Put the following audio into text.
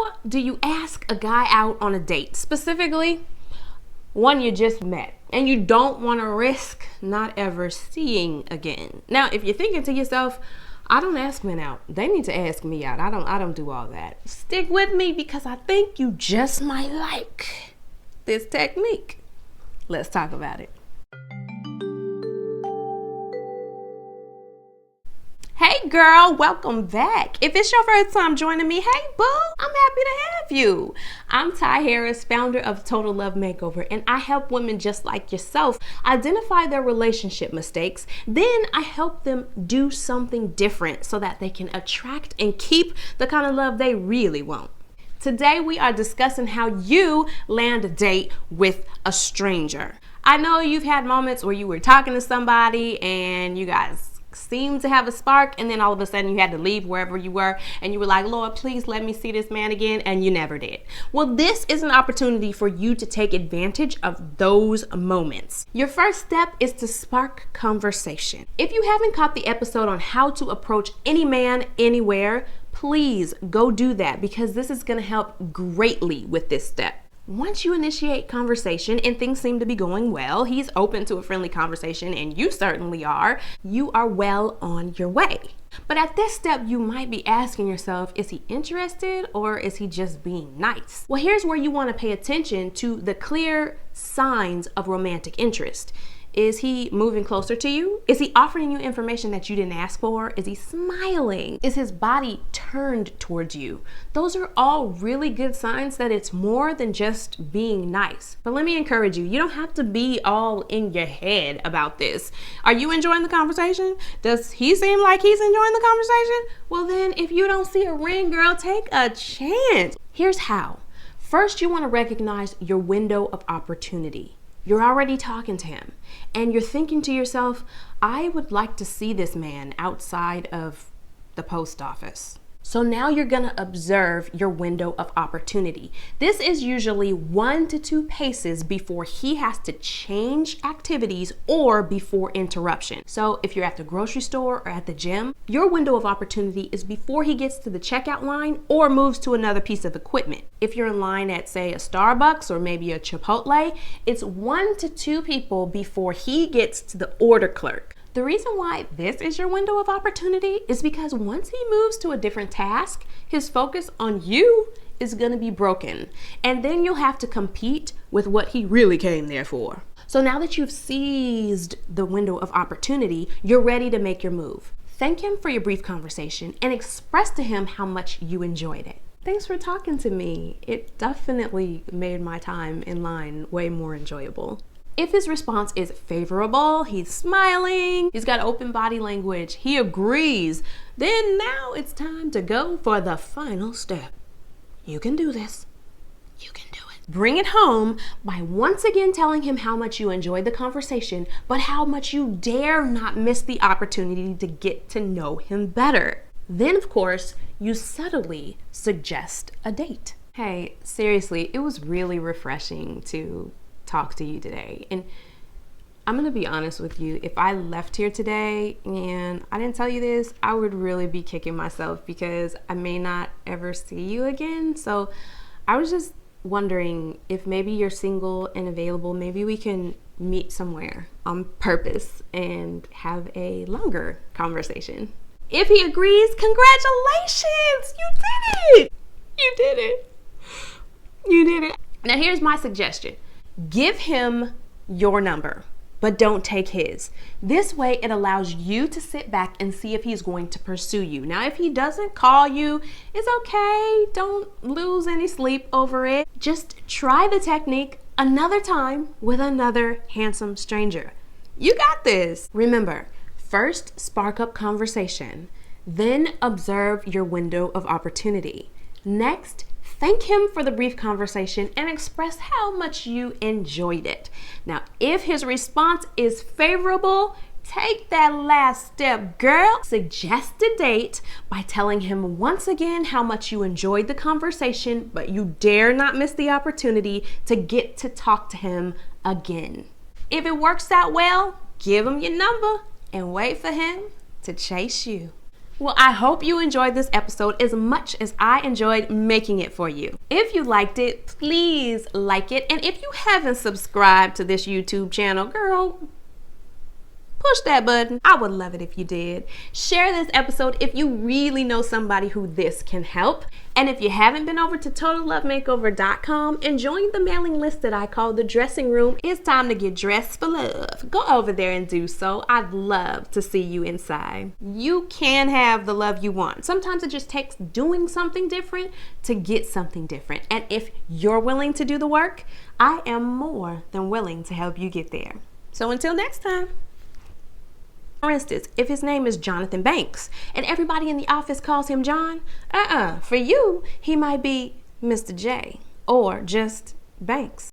How do you ask a guy out on a date? Specifically, one you just met and you don't want to risk not ever seeing again. Now, if you're thinking to yourself, I don't ask men out, they need to ask me out. I don't do all that. Stick with me because I think you just might like this technique. Let's talk about it. Hey girl, welcome back. If it's your first time joining me, hey boo, I'm happy to have you. I'm Ty Harris, founder of Total Love Makeover, and I help women just like yourself identify their relationship mistakes. Then I help them do something different so that they can attract and keep the kind of love they really want. Today we are discussing how you land a date with a stranger. I know you've had moments where you were talking to somebody and you guys seemed to have a spark, and then all of a sudden you had to leave wherever you were and you were like, Lord, please let me see this man again, and you never did. Well, this is an opportunity for you to take advantage of those moments. Your first step is to spark conversation. If you haven't caught the episode on how to approach any man anywhere, please go do that because this is going to help greatly with this step. Once you initiate conversation and things seem to be going well, he's open to a friendly conversation and you certainly are, you are well on your way. But at this step, you might be asking yourself, is he interested or is he just being nice? Well, here's where you want to pay attention to the clear signs of romantic interest. Is he moving closer to you? Is he offering you information that you didn't ask for? Is he smiling? Is his body turned towards you? Those are all really good signs that it's more than just being nice. But let me encourage you, you don't have to be all in your head about this. Are you enjoying the conversation? Does he seem like he's enjoying the conversation? Well then, if you don't see a ring, girl, take a chance. Here's how. First, you want to recognize your window of opportunity. You're already talking to him and you're thinking to yourself, I would like to see this man outside of the post office. So now you're gonna observe your window of opportunity. This is usually 1 to 2 paces before he has to change activities or before interruption. So if you're at the grocery store or at the gym, your window of opportunity is before he gets to the checkout line or moves to another piece of equipment. If you're in line at, say, a Starbucks or maybe a Chipotle, it's 1 to 2 people before he gets to the order clerk. The reason why this is your window of opportunity is because once he moves to a different task, his focus on you is going to be broken. And then you'll have to compete with what he really came there for. So now that you've seized the window of opportunity, you're ready to make your move. Thank him for your brief conversation and express to him how much you enjoyed it. Thanks for talking to me. It definitely made my time in line way more enjoyable. If his response is favorable, he's smiling, he's got open body language, he agrees, then now it's time to go for the final step. You can do this. You can do it. Bring it home by once again telling him how much you enjoyed the conversation, but how much you dare not miss the opportunity to get to know him better. Then, of course, you subtly suggest a date. Hey, seriously, it was really refreshing to talk to you today. And I'm gonna be honest with you, if I left here today and I didn't tell you this, I would really be kicking myself because I may not ever see you again. So I was just wondering if maybe you're single and available, maybe we can meet somewhere on purpose and have a longer conversation. If he agrees, congratulations, you did it. You did it. You did it. Now here's my suggestion. Give him your number, but don't take his. This way it allows you to sit back and see if he's going to pursue you. Now, if he doesn't call you, it's okay. Don't lose any sleep over it. Just try the technique another time with another handsome stranger. You got this. Remember, first spark up conversation, then observe your window of opportunity. Next, thank him for the brief conversation and express how much you enjoyed it. Now, if his response is favorable, take that last step, girl. Suggest a date by telling him once again how much you enjoyed the conversation, but you dare not miss the opportunity to get to talk to him again. If it works out well, give him your number and wait for him to chase you. Well, I hope you enjoyed this episode as much as I enjoyed making it for you. If you liked it, please like it. And if you haven't subscribed to this YouTube channel, girl, push that button. I would love it if you did. Share this episode if you really know somebody who this can help. And if you haven't been over to totallovemakeover.com and joined the mailing list that I call the dressing room, it's time to get dressed for love. Go over there and do so. I'd love to see you inside. You can have the love you want. Sometimes it just takes doing something different to get something different. And if you're willing to do the work, I am more than willing to help you get there. So until next time. For instance, if his name is Jonathan Banks and everybody in the office calls him John, for you, he might be Mr. J or just Banks.